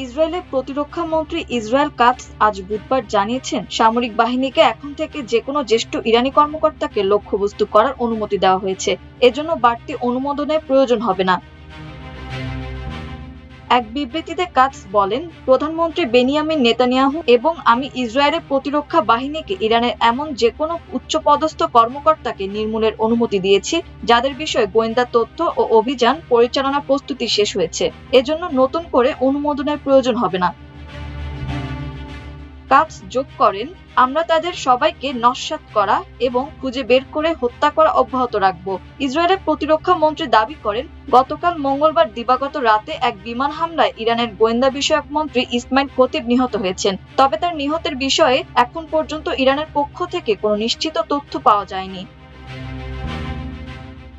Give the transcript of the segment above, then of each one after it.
ইসরায়েলের প্রতিরক্ষা মন্ত্রী ইসরায়েল কাটজ আজ বুধবার জানিয়েছেন, সামরিক বাহিনীকে এখন থেকে যেকোনো জ্যেষ্ঠ ইরানি কর্মকর্তাকে লক্ষ্যবস্তু করার অনুমতি দেওয়া হয়েছে। এজন্য বাড়তি অনুমোদনের প্রয়োজন হবে না। এক বিবৃতিতে কাটজ বলেন, প্রধানমন্ত্রী বেনিয়ামিন নেতানিয়াহু এবং আমি ইসরায়েলের প্রতিরক্ষা বাহিনীকে ইরানের এমন যেকোনো উচ্চপদস্থ কর্মকর্তাকে নির্মূলের অনুমতি দিয়েছি যাদের বিষয়ে গোয়েন্দা তথ্য ও অভিযান পরিচালনা প্রস্তুতি শেষ হয়েছে। এজন্য নতুন করে অনুমোদনের প্রয়োজন হবে না। কাটজ যোগ করেন, আমরা তাদের সবাইকে নস্যাৎ করা এবং খুঁজে বের করে হত্যা করা অব্যাহত রাখব। ইসরায়েলের প্রতিরক্ষা মন্ত্রী দাবি করেন, গতকাল মঙ্গলবার দিবাগত রাতে এক বিমান হামলায় ইরানের গোয়েন্দা বিষয়ক মন্ত্রী ইসমাইল খতিব নিহত হয়েছেন। তবে তার নিহতের বিষয়ে এখন পর্যন্ত ইরানের পক্ষ থেকে কোনো নিশ্চিত তথ্য পাওয়া যায়নি।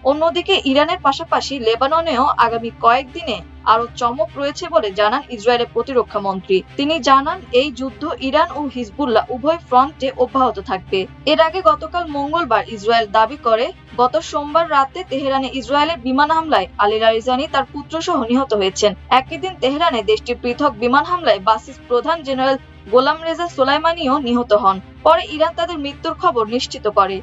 অন্যদিকে ইরানের পাশাপাশি লেবাননেও আগামী কয়েকদিনে আরো চমক রয়েছে বলে জানান ইসরায়েলের প্রতিরক্ষা মন্ত্রী। তিনি জানান, এই যুদ্ধ ইরান ও হিজবুল্লাহ উভয় ফ্রন্টে অব্যাহত থাকবে। এর আগে গতকাল মঙ্গলবার ইসরায়েল দাবি করে, গত সোমবার রাতে তেহরানে ইসরায়েলের বিমান হামলায় আলী লারিজানি তার পুত্রসহ নিহত হয়েছেন। একই দিন তেহরানে দেশটির পৃথক বিমান হামলায় বাসিস প্রধান জেনারেল গোলাম রেজা সোলাইমানিও নিহত হন। পরে ইরান তাদের মৃত্যুর খবর নিশ্চিত করে।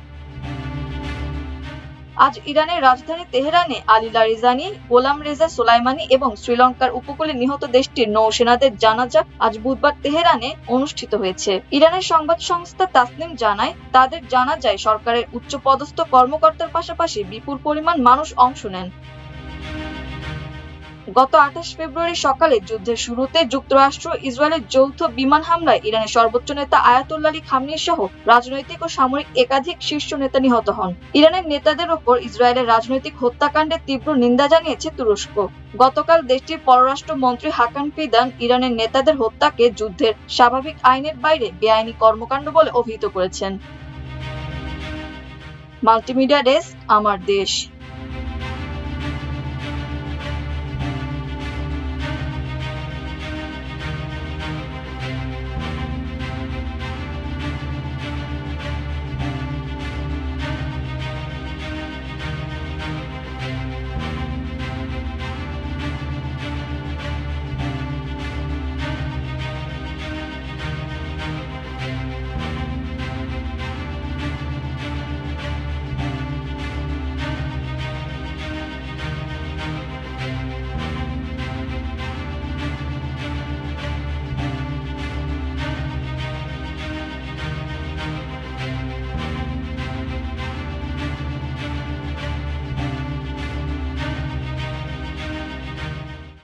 আজ ইরানের রাজধানী তেহরানে আলী লারিজানি, গোলাম রেজা সোলাইমানি এবং শ্রীলঙ্কার উপকূলে নিহত দেশটির নৌসেনাদের জানাজা আজ বুধবার তেহরানে অনুষ্ঠিত হয়েছে। ইরানের সংবাদ সংস্থা তাসনিম জানায়, তাদের জানাজায় সরকারের উচ্চপদস্থ কর্মকর্তার পাশাপাশি বিপুল পরিমাণ মানুষ অংশ নেন। গত 28 ফেব্রুয়ারি সকালে যুদ্ধের শুরুতে যুক্তরাষ্ট্র ইসরায়েলের যৌথ বিমান হামলায় ইরানের সর্বোচ্চ নেতা আয়াতুল্লাহ আলী খামেনি সহ রাজনৈতিক ও সামরিক একাধিক শীর্ষ নেতা নিহত হন। ইরানের নেতাদের ওপর ইসরায়েলের রাজনৈতিক হত্যাকাণ্ডের তীব্র নিন্দা জানিয়েছে তুরস্ক। গতকাল দেশটির পররাষ্ট্র মন্ত্রী হাকান ফিদান ইরানের নেতাদের হত্যাকে যুদ্ধের স্বাভাবিক আইনের বাইরে বেআইনি কর্মকাণ্ড বলে অভিহিত করেছেন। মাল্টিমিডিয়া ডেস্ক, আমার দেশ।